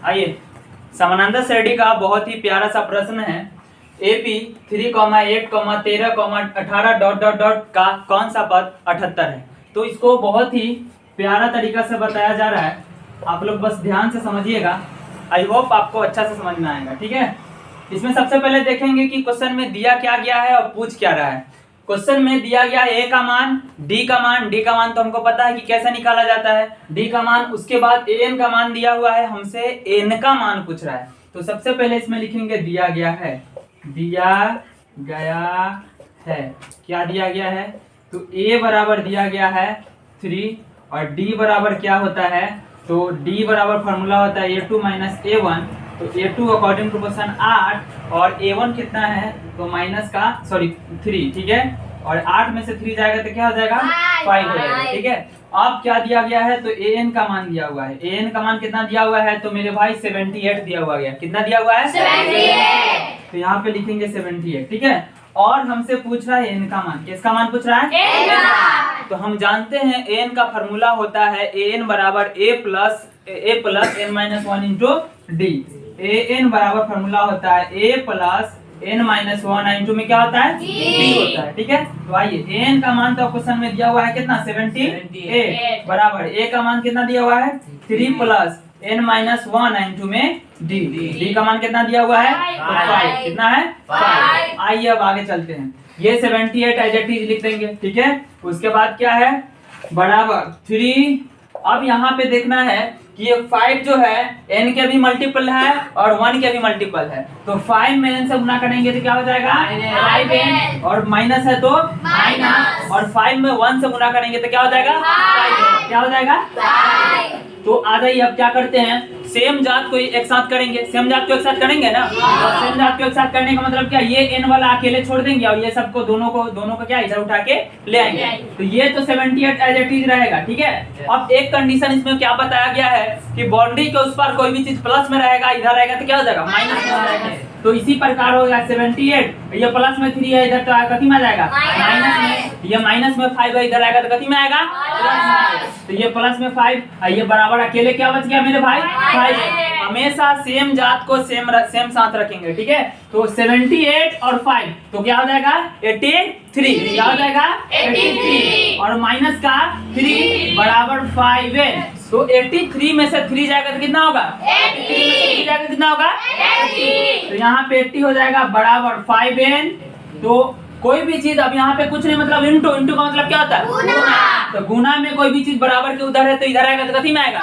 आइए, समानांतर श्रेणी का बहुत ही प्यारा सा प्रश्न है। AP 3,8,13,18 ... का कौन सा पद 78 है। तो इसको बहुत ही प्यारा तरीका से बताया जा रहा है, आप लोग बस ध्यान से समझिएगा। आई होप आपको अच्छा से समझ में आएगा, ठीक है। इसमें सबसे पहले देखेंगे कि क्वेश्चन में दिया क्या गया है और पूछ क्या रहा है। क्वेश्चन में दिया गया है A का मान, D का मान। D का मान तो हमको पता है कि कैसे निकाला जाता है, D का मान। उसके बाद AN का मान दिया हुआ है, हमसे N का मान पूछ रहा है। तो सबसे पहले इसमें लिखेंगे दिया गया है, दिया गया है। क्या दिया गया है, तो A बराबर दिया गया है 3 और D बराबर क्या होता है, तो D बराबर फॉर्मूला होता है A2 माइनस A1। तो A2 अकॉर्डिंग टू क्वेश्चन 8 और A1 कितना है, तो माइनस का 3, ठीक है। और 8 में से 3 जाएगा तो क्या हो जाएगा, 5 हो जाएगा, ठीक है। अब क्या दिया गया है, तो AN का मान दिया हुआ है। AN का मान कितना दिया हुआ है, तो मेरे भाई 78 दिया हुआ गया। कितना दिया हुआ है, 78। तो यहाँ पे लिखेंगे 78, ठीक है। और हमसे पूछ रहा है N का मान। किसका मान पूछ रहा है, N का। तो हम जानते हैं N का फॉर्मूला होता है AN बराबर A plus N minus 1 into D. AN बराबर फॉर्मूला होता है A plus N minus 1 into में क्या होता है, D होता है, ठीक है। तो आइए, AN का मान तो क्वेश्चन में दिया हुआ है कितना, 78 बराबर A का मान कितना दिया हुआ है, 3 प्लस N माइनस 1 इंटू में D का मान कितना दिया हुआ है, तो 5। कितना है, 5। आइए अब आगे चलते हैं। ये 78 एज इट इज लिख देंगे, ठीक है। उसके बाद क्या है, बराबर 3। अब यहाँ पे देखना है कि ये 5 जो है n के भी मल्टीपल है और 1 के भी मल्टीपल है। तो 5 में n से गुना करेंगे तो क्या हो जाएगा, 5n। और माइनस है तो माइनस, और 5 में 1 से गुना करेंगे तो क्या हो जाएगा, 5। क्या हो जाएगा, 5। तो आ जाइए, अब क्या करते हैं, सेम जात को एक साथ करेंगे। सेम जात को एक साथ करेंगे ना, तो सेम जात को एक साथ करने का मतलब क्या, ये n वाला अकेले छोड़ देंगे और ये सबको दोनों को क्या इधर उठा के ले आएंगे। तो ये तो 78 एज इट इज रहेगा, ठीक है। अब एक कंडीशन इसमें क्या बताया गया है कि बाउंड्री के उस पर कोई भी चीज प्लस में रहेगा, इधर रहेगा तो क्या हो जाएगा, माइनस में हो जाएगा। तो इसी प्रकार होगा 78, ये प्लस में 3 है, इधर तो कथी में आ जाएगा, माइनस में। ये माइनस में 5 है, इधर आएगा तो कथी में आएगा, प्लस में। तो ये प्लस में 5, ये बराबर अकेले क्या बच गया मेरे भाई, 5। हमेशा सेम जात को सेम साथ रखेंगे, ठीक है। तो 78 और 5 तो क्या हो जाएगा, 83। क्या हो जाएगा, 83। और माइनस का 3 बराबर 5 है। तो 83 में से 3 जाएगा तो कितना होगा, 83 में से 3 जाएगा कितना होगा, 80। तो यहाँ पे 80 हो जाएगा बराबर 5n। तो कोई भी चीज, अब यहाँ पे कुछ नहीं, मतलब इंटू का मतलब क्या होता है, गुना। तो गुना में कोई भी चीज बराबर के उधर है तो इधर आएगा तो कथी में आएगा,